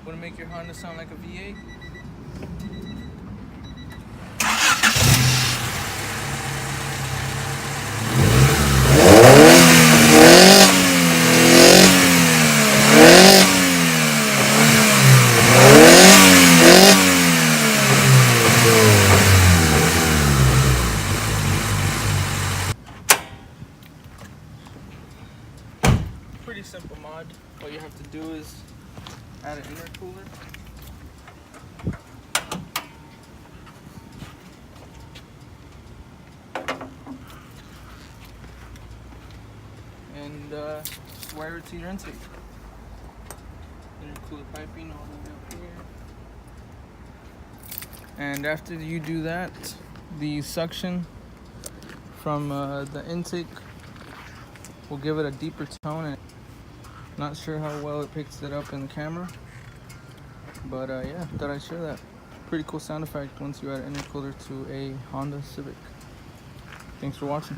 Want to make your Honda sound like a V8? Pretty simple mod. All you have to do is add an intercooler. And just wire it to your intake. Intercooler piping all the way up here. And after you do that, the suction from the intake will give it a deeper tone. And not sure how well it picks it up in the camera, but yeah, thought I'd share that. Pretty cool sound effect once you add an intercooler to a Honda Civic. Thanks for watching.